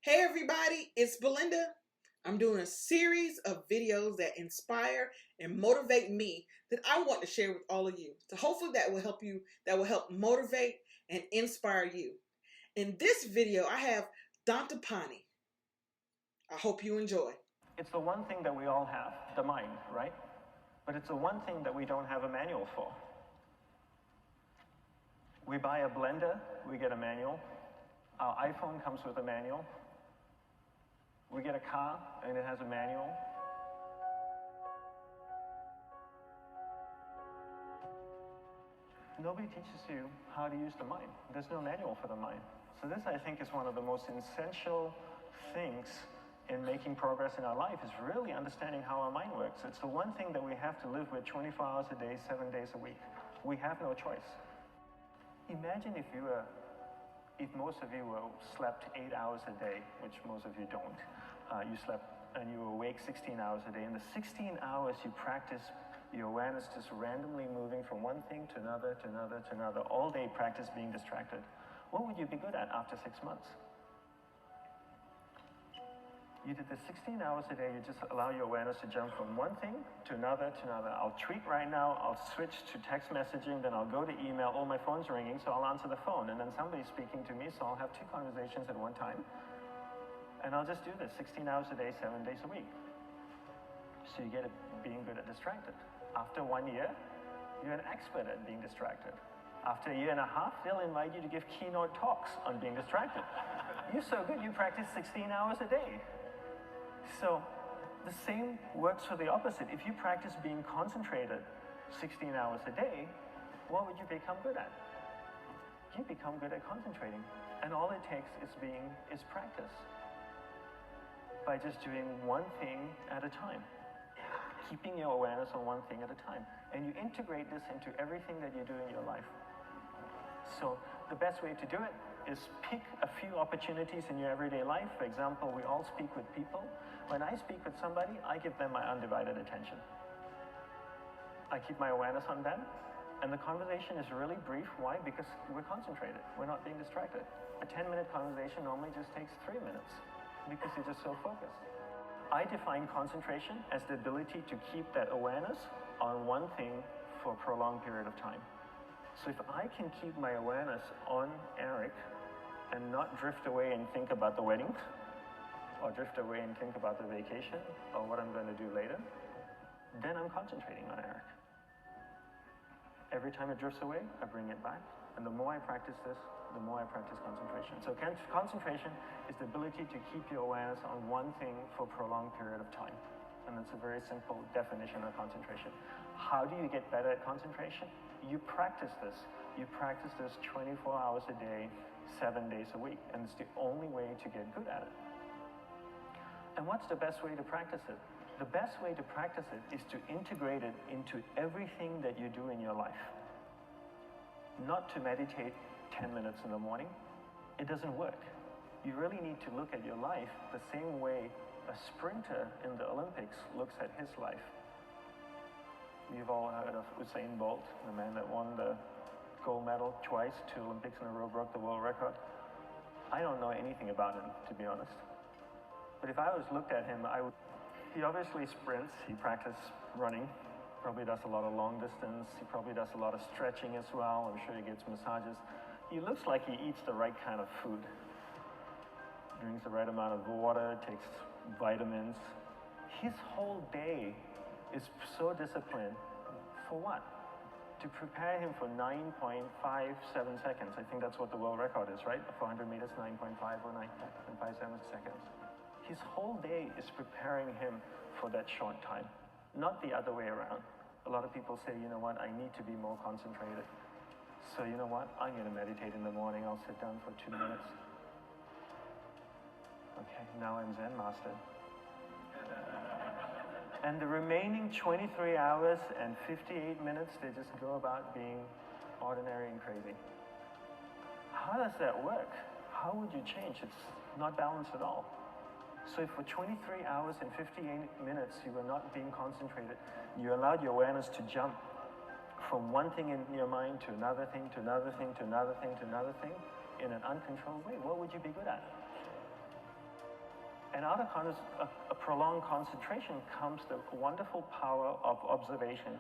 Hey everybody, it's Belinda. I'm doing a series of videos that inspire and motivate me that I want to share with all of you. So hopefully that will help you, that will help motivate and inspire you. In this video, I have Dandapani. I hope you enjoy. It's the one thing that we all have, the mind, right? But it's the one thing that we don't have a manual for. We buy a blender, we get a manual. Our iPhone comes with a manual. We get a car and it has a manual. Nobody teaches you how to use the mind. There's no manual for the mind. So this, I think, is one of the most essential things in making progress in our life, is really understanding how our mind works. It's the one thing that we have to live with 24 hours a day, 7 days a week. We have no choice. Imagine if most of you slept 8 hours a day, which most of you don't. You slept and you were awake 16 hours a day. In the 16 hours, you practice your awareness just randomly moving from one thing to another, to another, to another. All day practice being distracted. What would you be good at after 6 months? You did this 16 hours a day, you just allow your awareness to jump from one thing to another to another. I'll tweet right now, I'll switch to text messaging, then I'll go to email. Oh, my phone's ringing, so I'll answer the phone. And then somebody's speaking to me, so I'll have 2 conversations at one time. And I'll just do this 16 hours a day, 7 days a week. So you get it being good at distracted. After 1 year, you're an expert at being distracted. After a year and a half, they'll invite you to give keynote talks on being distracted. You're so good, you practice 16 hours a day. So the same works for the opposite. If you practice being concentrated 16 hours a day, what would you become good at? You become good at concentrating. And all it takes is practice. By just doing one thing at a time. Keeping your awareness on one thing at a time. And you integrate this into everything that you do in your life. So the best way to do it is pick a few opportunities in your everyday life. For example, we all speak with people. When I speak with somebody, I give them my undivided attention. I keep my awareness on them, and the conversation is really brief. Why? Because we're concentrated. We're not being distracted. A 10-minute conversation normally just takes 3 minutes because you're just so focused. I define concentration as the ability to keep that awareness on one thing for a prolonged period of time. So if I can keep my awareness on Eric and not drift away and think about the wedding, or drift away and think about the vacation, or what I'm going to do later, then I'm concentrating on Eric. Every time it drifts away, I bring it back. And the more I practice this, the more I practice concentration. So concentration is the ability to keep your awareness on one thing for a prolonged period of time. And that's a very simple definition of concentration. How do you get better at concentration? You practice this. You practice this 24 hours a day, 7 days a week. And it's the only way to get good at it. And what's the best way to practice it? The best way to practice it is to integrate it into everything that you do in your life. Not to meditate 10 minutes in the morning. It doesn't work. You really need to look at your life the same way a sprinter in the Olympics looks at his life. You've all heard of Usain Bolt, the man that won the gold medal twice, 2 Olympics in a row, broke the world record. I don't know anything about him, to be honest. But if I was looked at him, he obviously sprints, he practices running, probably does a lot of long distance, he probably does a lot of stretching as well, I'm sure he gets massages. He looks like he eats the right kind of food. Drinks the right amount of water, takes vitamins. His whole day is so disciplined. For what? To prepare him for 9.57 seconds. I think that's what the world record is, right? 400 meters, 9.5 or 9.57 seconds. His whole day is preparing him for that short time, not the other way around. A lot of people say, you know what, I need to be more concentrated. So you know what, I'm going to meditate in the morning. I'll sit down for 2 minutes. Okay, now I'm Zen master. And the remaining 23 hours and 58 minutes, they just go about being ordinary and crazy. How does that work? How would you change? It's not balanced at all. So if for 23 hours and 58 minutes you were not being concentrated, you allowed your awareness to jump from one thing in your mind to another thing, to another thing, to another thing, to another thing, in an uncontrolled way, what would you be good at? And out of a prolonged concentration comes the wonderful power of observation.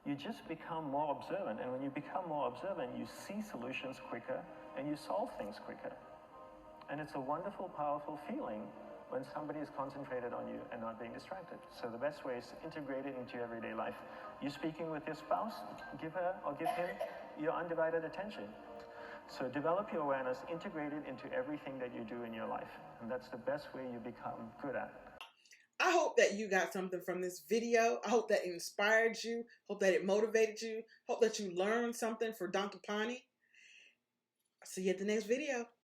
You just become more observant, and when you become more observant, you see solutions quicker and you solve things quicker. And it's a wonderful, powerful feeling when somebody is concentrated on you and not being distracted. So the best way is to integrate it into your everyday life. You're speaking with your spouse, give her or give him your undivided attention. So develop your awareness, integrate it into everything that you do in your life. And that's the best way you become good at it. I hope that you got something from this video. I hope that it inspired you. Hope that it motivated you. Hope that you learned something for Dandapani. See you at the next video.